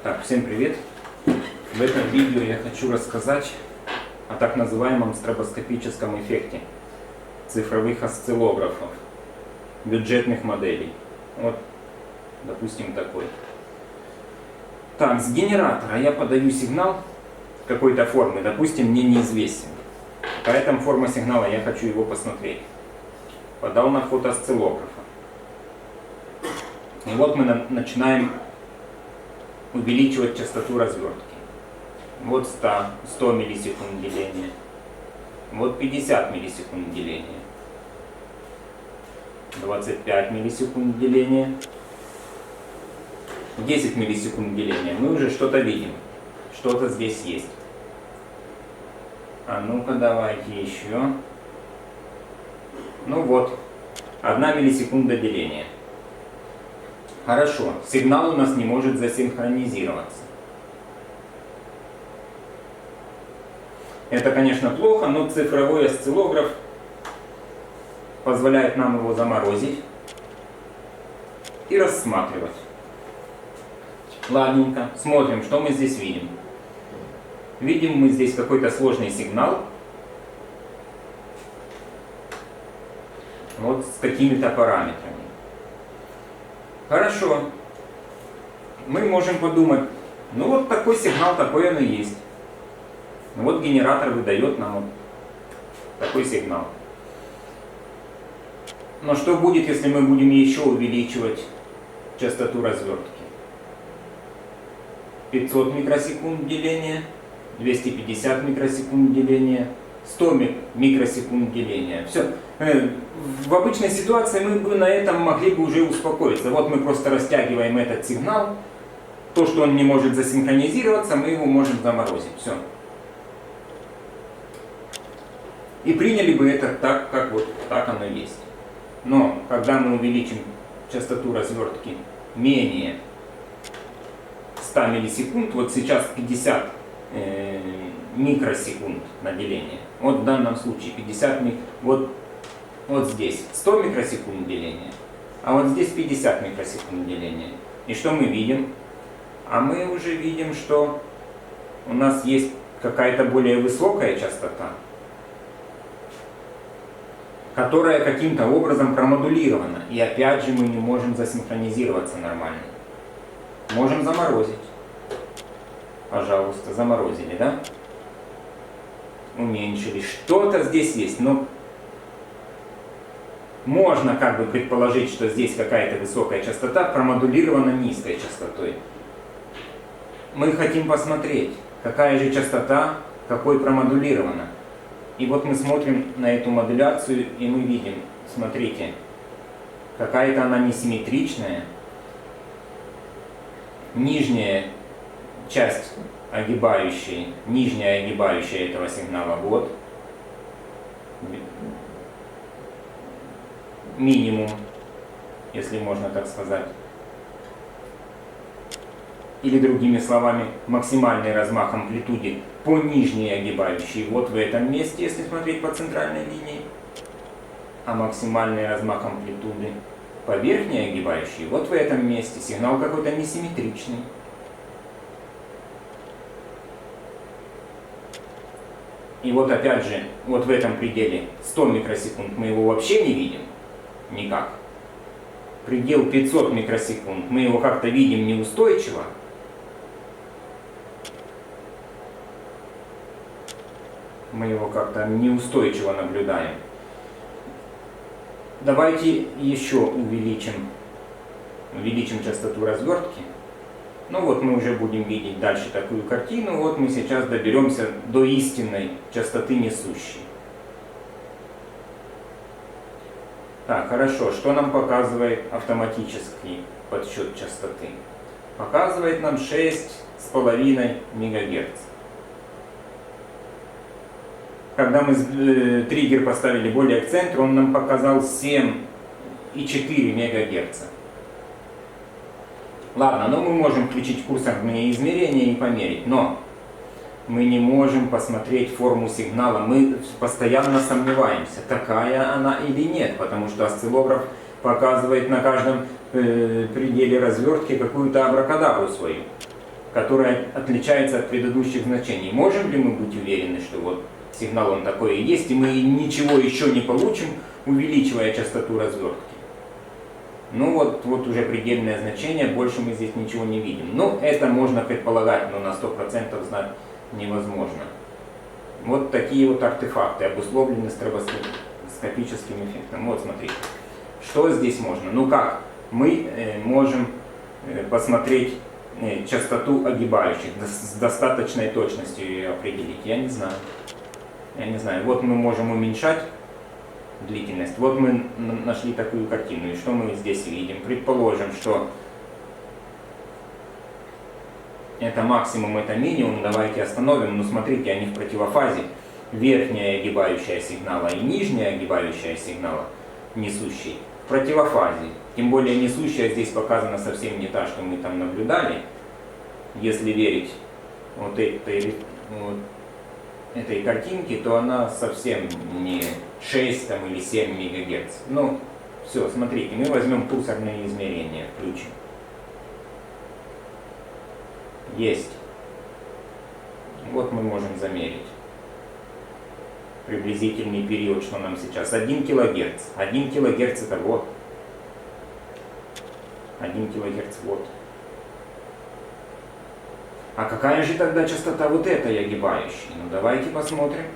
Так, всем привет! В этом видео я хочу рассказать о так называемом стробоскопическом эффекте цифровых осциллографов, бюджетных моделей. Вот, допустим, такой. Так, с генератора я подаю сигнал какой-то формы, допустим, мне неизвестен. Поэтому форма сигнала, я хочу его посмотреть. Подал на вход осциллографа. И вот мы начинаем увеличивать частоту развертки. Вот 100 миллисекунд деления. Вот 50 миллисекунд деления. 25 миллисекунд деления. 10 миллисекунд деления. Мы уже что-то видим. Что-то здесь есть. А ну-ка давайте еще. Ну вот. 1 миллисекунда деления. Хорошо. Сигнал у нас не может засинхронизироваться. Это, конечно, плохо, но цифровой осциллограф позволяет нам его заморозить и рассматривать. Ладненько, смотрим, что мы здесь видим. Видим мы здесь какой-то сложный сигнал. Вот с какими-то параметрами. Хорошо. Мы можем подумать, ну вот такой сигнал, такой он и есть. Вот генератор выдает нам вот такой сигнал. Но что будет, если мы будем еще увеличивать частоту развертки? 500 микросекунд деления, 250 микросекунд деления, 100 микросекунд деления. Все. В обычной ситуации мы бы на этом могли бы уже успокоиться. Вот мы просто растягиваем этот сигнал. То, что он не может засинхронизироваться, мы его можем заморозить. Все. И приняли бы это так, как вот так оно есть. Но когда мы увеличим частоту развертки менее 100 миллисекунд, вот сейчас 50 микросекунд на деление. Вот в данном случае 50 вот здесь 100 микросекунд деления, а вот здесь 50 микросекунд деления. И что мы видим? А мы уже видим, что у нас есть какая-то более высокая частота, которая каким-то образом промодулирована. И опять же мы не можем засинхронизироваться нормально. Можем заморозить. Пожалуйста, заморозили, да? Уменьшили. Что-то здесь есть, но можно как бы предположить, что здесь какая-то высокая частота промодулирована низкой частотой. Мы хотим посмотреть, какая же частота, какой промодулирована. И вот мы смотрим на эту модуляцию, и мы видим, смотрите, какая-то она несимметричная. Нижняя часть огибающей, нижняя огибающая этого сигнала вот. Минимум, если можно так сказать. Или другими словами, максимальный размах амплитуды по нижней огибающей вот в этом месте, если смотреть по центральной линии. А максимальный размах амплитуды по верхней огибающей вот в этом месте. Сигнал какой-то несимметричный. И вот опять же, вот в этом пределе 100 микросекунд мы его вообще не видим. Никак. Предел 500 микросекунд мы его как-то видим неустойчиво. Мы его как-то неустойчиво наблюдаем. Давайте еще увеличим частоту развертки. Ну вот мы уже будем видеть дальше такую картину. Вот мы сейчас доберемся до истинной частоты несущей. Так, хорошо. Что нам показывает автоматический подсчет частоты? Показывает нам 6,5 МГц. Когда мы триггер поставили более к центру, он нам показал 7,4 МГц. Ладно, но мы можем включить курсорные измерения и померить, но мы не можем посмотреть форму сигнала. Мы постоянно сомневаемся, такая она или нет, потому что осциллограф показывает на каждом пределе развертки какую-то абракадабру свою. которое отличается от предыдущих значений. Можем ли мы быть уверены, что вот сигнал он такой и есть, и мы ничего еще не получим, увеличивая частоту развертки? Ну вот уже предельное значение, больше мы здесь ничего не видим. Ну, это можно предполагать, но на 100% знать невозможно. Вот такие вот артефакты обусловлены стробоскопическим эффектом. Вот смотрите, что здесь можно. Ну как, мы можем посмотреть частоту огибающих, с достаточной точностью ее определить. Я не знаю. Вот мы можем уменьшать длительность. Вот мы нашли такую картину. И что мы здесь видим? Предположим, что это максимум, это минимум. Давайте остановим. Но смотрите, они в противофазе. Верхняя огибающая сигнала и нижняя огибающая сигнала, несущий, в противофазе. Тем более несущая здесь показана совсем не та, что мы там наблюдали. Если верить вот этой картинке, то она совсем не 6 там, или 7 МГц. Ну, все, смотрите, мы возьмем пульсарные измерения, включим. Есть. Вот мы можем замерить приблизительный период, что нам сейчас. 1 кГц. 1 кГц это вот. 1 кГц вот. А какая же тогда частота вот этой огибающей? Ну давайте посмотрим.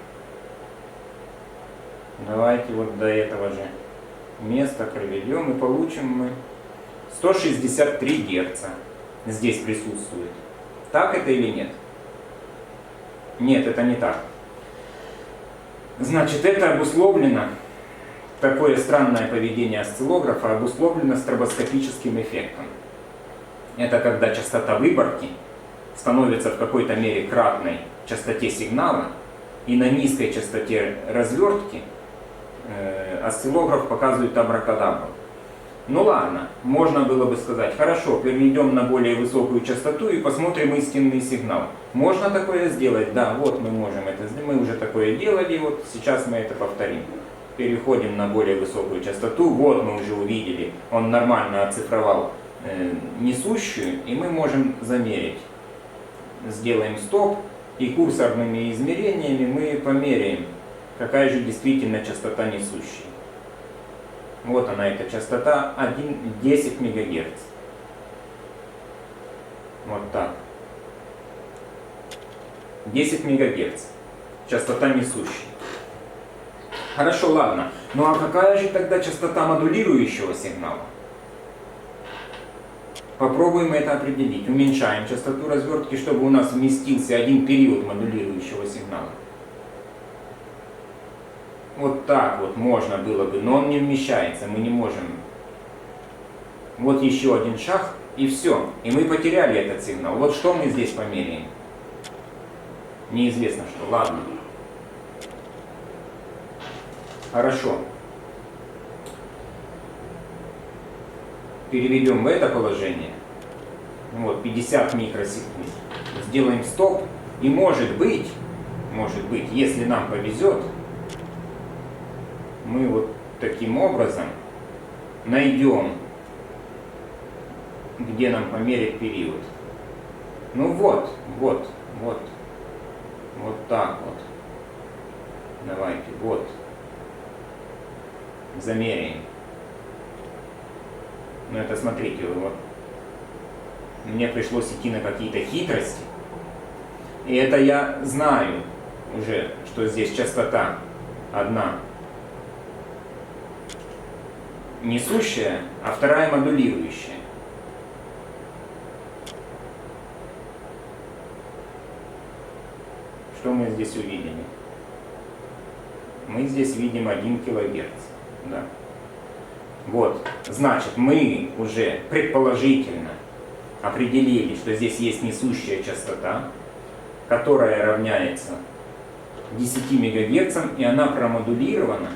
Давайте вот до этого же места проведем и получим мы 163 Гц. Здесь присутствует. Так это или нет? Нет, это не так. Значит, это обусловлено, такое странное поведение осциллографа обусловлено стробоскопическим эффектом. Это когда частота выборки становится в какой-то мере кратной частоте сигнала, и на низкой частоте развертки осциллограф показывает абракадабру. Ну ладно, можно было бы сказать, хорошо, перейдем на более высокую частоту и посмотрим истинный сигнал. Можно такое сделать? Да, вот мы можем это сделать, мы уже такое делали, вот сейчас мы это повторим. Переходим на более высокую частоту, вот мы уже увидели, он нормально оцифровал несущую, и мы можем замерить. Сделаем стоп, и курсорными измерениями мы померяем, какая же действительно частота несущей. Вот она, эта частота 10 МГц. Вот так. 10 МГц. Частота несущей. Хорошо, ладно. Ну а какая же тогда частота модулирующего сигнала? Попробуем это определить. Уменьшаем частоту развертки, чтобы у нас вместился один период модулирующего сигнала. Вот так вот можно было бы, но он не вмещается, мы не можем. Вот еще один шаг, и все. И мы потеряли этот сигнал. Вот что мы здесь померяем? Неизвестно что. Ладно. Хорошо. Переведем в это положение. Вот, 50 микросекунд. Сделаем стоп. И может быть, если нам повезет, мы вот таким образом найдем, где нам померить период. Ну вот так вот. Давайте, вот. Замеряем. Ну это смотрите, вот. Мне пришлось идти на какие-то хитрости. И это я знаю уже, что здесь частота одна несущая, а вторая модулирующая. Что мы здесь увидели? Мы здесь видим 1 кГц. Да. Вот, значит, мы уже предположительно определили, что здесь есть несущая частота, которая равняется 10 МГц, и она промодулирована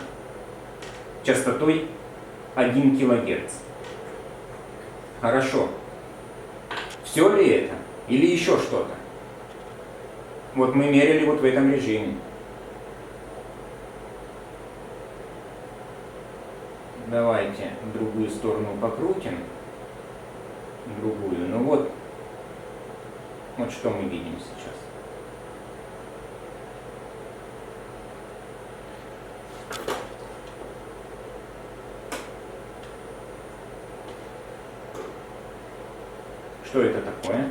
частотой 1 кГц. Хорошо. Все ли это? Или еще что-то? Вот мы мерили вот в этом режиме. Давайте в другую сторону покрутим. Другую. Ну вот. Вот что мы видим сейчас. Что это такое?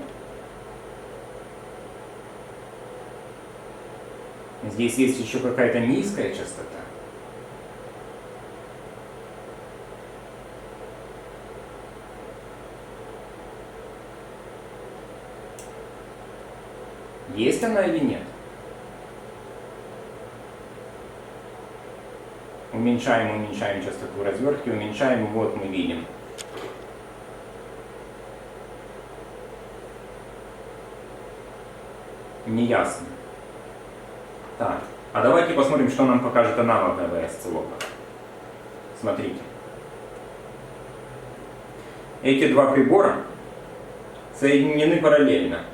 Здесь есть еще какая-то низкая частота. Есть она или нет? Уменьшаем частоту развертки, уменьшаем, вот мы видим. Неясно. Так, а давайте посмотрим, что нам покажет аналоговый осциллограф. Смотрите. Эти два прибора соединены параллельно.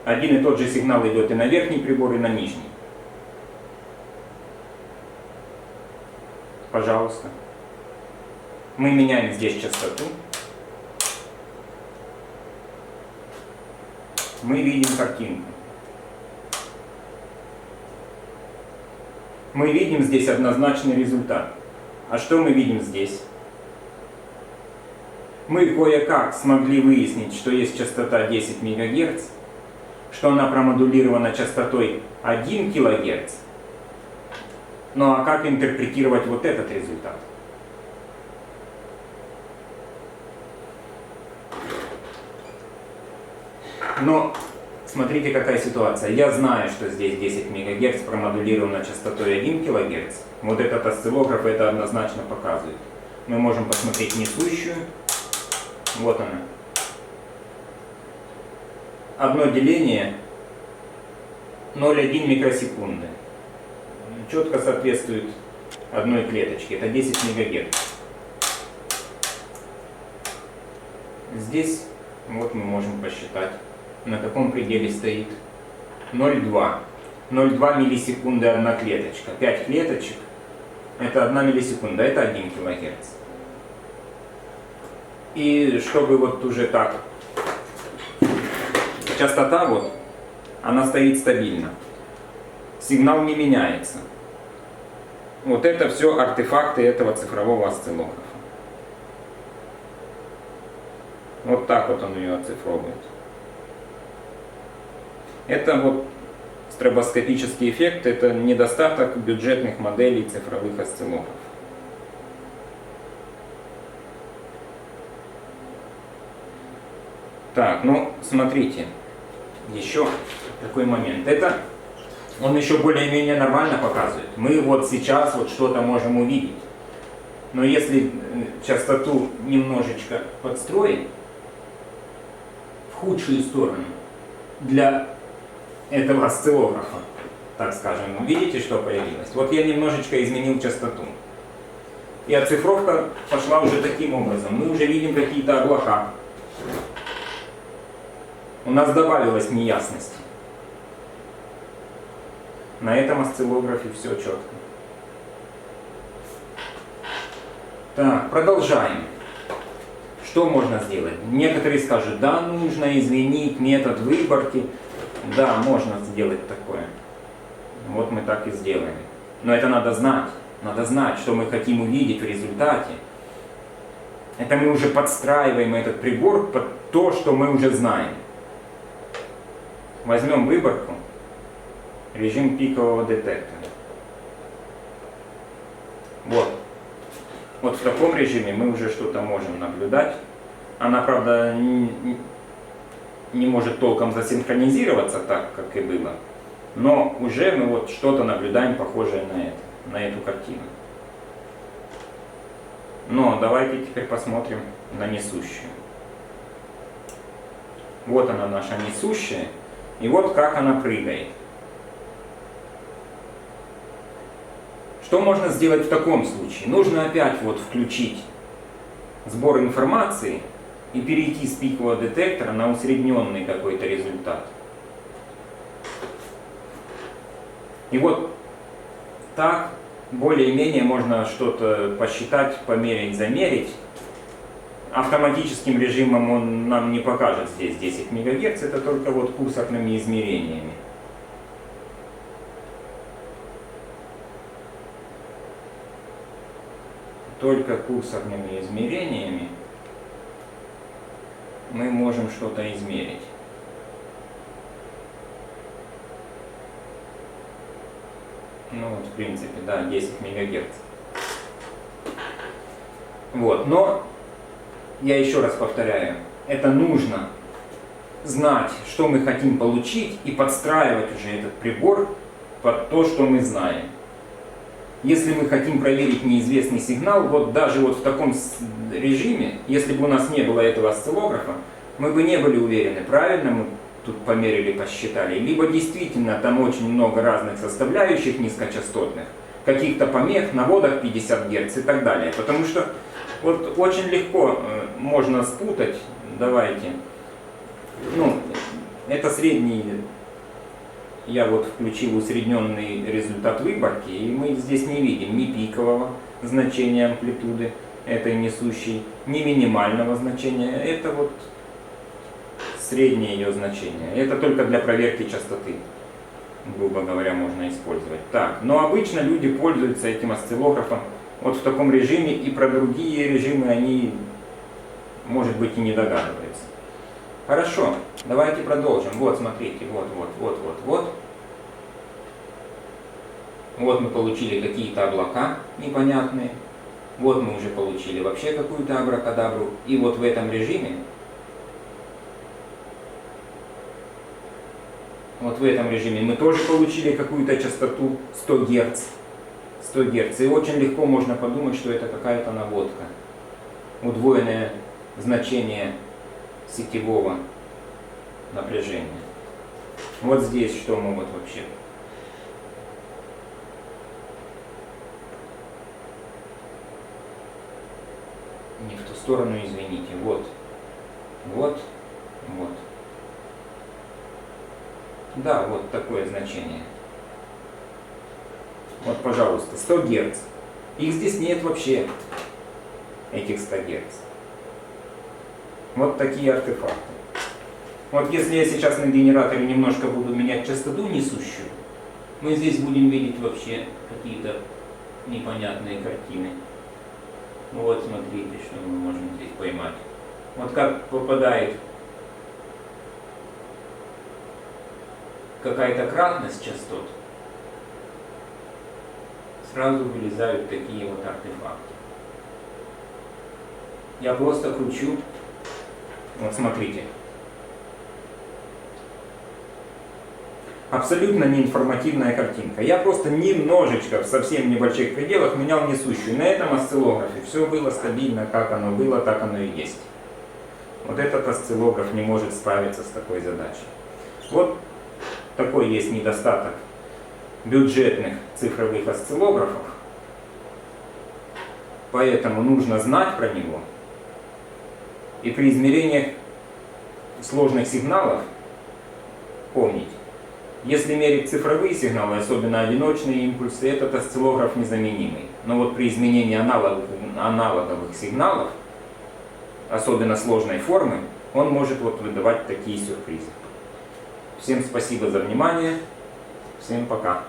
Один и тот же сигнал идет и на верхний прибор, и на нижний. Пожалуйста. Мы меняем здесь частоту. Мы видим картинку. Мы видим здесь однозначный результат. А что мы видим здесь? Мы кое-как смогли выяснить, что есть частота 10 МГц, что она промодулирована частотой 1 кГц. Ну а как интерпретировать вот этот результат? Но смотрите, какая ситуация. Я знаю, что здесь 10 МГц промодулирована частотой 1 кГц. Вот этот осциллограф это однозначно показывает. Мы можем посмотреть несущую. Вот она. Одно деление 0,1 микросекунды. Четко соответствует одной клеточке. Это 10 МГц. Здесь вот мы можем посчитать, на каком пределе стоит 0,2. 0,2 миллисекунды одна клеточка. 5 клеточек это 1 миллисекунда, это 1 кГц. И чтобы вот уже так, частота вот, она стоит стабильно. Сигнал не меняется. Вот это все артефакты этого цифрового осциллографа. Вот так вот он ее оцифровывает. Это вот стробоскопический эффект, это недостаток бюджетных моделей цифровых осциллографов. Так, ну смотрите, еще такой момент. Это он еще более-менее нормально показывает. Мы вот сейчас вот что-то можем увидеть. Но если частоту немножечко подстроить в худшую сторону для этого осциллографа, так скажем, видите, что появилось? Вот я немножечко изменил частоту. И оцифровка пошла уже таким образом. Мы уже видим какие-то облака. У нас добавилось неясности. На этом осциллографе все четко. Так, продолжаем. Что можно сделать? Некоторые скажут, да, нужно изменить метод выборки. Да, можно сделать такое. Вот мы так и сделаем. Но это надо знать. Надо знать, что мы хотим увидеть в результате. Это мы уже подстраиваем этот прибор под то, что мы уже знаем. Возьмем выборку. Режим пикового детектора. Вот. Вот в таком режиме мы уже что-то можем наблюдать. Она, правда, не может толком засинхронизироваться так, как и было. Но уже мы вот что-то наблюдаем похожее на эту картину. Но давайте теперь посмотрим на несущую. Вот она наша несущая. И вот как она прыгает. Что можно сделать в таком случае? Нужно опять вот включить сбор информации и перейти с пикового детектора на усредненный какой-то результат. И вот так более-менее можно что-то посчитать, померить, замерить. автоматическим режимом он нам не покажет здесь 10 МГц, это только вот курсорными измерениями. Только курсорными измерениями мы можем что-то измерить. Ну вот, в принципе, да, 10 МГц. Вот, но я еще раз повторяю, это нужно знать, что мы хотим получить, и подстраивать уже этот прибор под то, что мы знаем. Если мы хотим проверить неизвестный сигнал, вот даже вот в таком режиме, если бы у нас не было этого осциллографа, мы бы не были уверены, правильно мы тут померили, посчитали, либо действительно там очень много разных составляющих низкочастотных, каких-то помех, наводок 50 Гц и так далее. Потому что вот очень легко можно спутать, давайте, ну, это средний, я вот включил усредненный результат выборки, и мы здесь не видим ни пикового значения амплитуды этой несущей, ни минимального значения, это вот среднее ее значение. Это только для проверки частоты, грубо говоря, можно использовать. Так, но обычно люди пользуются этим осциллографом вот в таком режиме, и про другие режимы они, может быть, и не догадываются. Хорошо, давайте продолжим. Вот, смотрите, вот. Вот мы получили какие-то облака непонятные. Вот мы уже получили вообще какую-то абракадабру. И вот в этом режиме, мы тоже получили какую-то частоту 100 Гц. 100 Гц. И очень легко можно подумать, что это какая-то наводка. Удвоенное значение сетевого напряжения. Вот здесь что мы вот вообще. Не в ту сторону, извините. Вот. Да, вот такое значение. Вот, пожалуйста, 100 Гц. Их здесь нет вообще, этих 100 Гц. Вот такие артефакты. Вот если я сейчас на генераторе немножко буду менять частоту несущую, мы здесь будем видеть вообще какие-то непонятные картины. Вот смотрите, что мы можем здесь поймать. Вот как попадает какая-то кратность частот, сразу вылезают такие вот артефакты. Я просто кручу. Вот смотрите. Абсолютно неинформативная картинка. Я просто немножечко, в совсем небольших пределах, менял несущую. На этом осциллографе все было стабильно, как оно было, так оно и есть. Вот этот осциллограф не может справиться с такой задачей. Вот такой есть недостаток бюджетных цифровых осциллографов. Поэтому нужно знать про него. И при измерениях сложных сигналов помнить, если мерить цифровые сигналы, особенно одиночные импульсы, этот осциллограф незаменимый. Но вот при изменении аналоговых сигналов, особенно сложной формы, он может вот выдавать такие сюрпризы. Всем спасибо за внимание. Всем пока.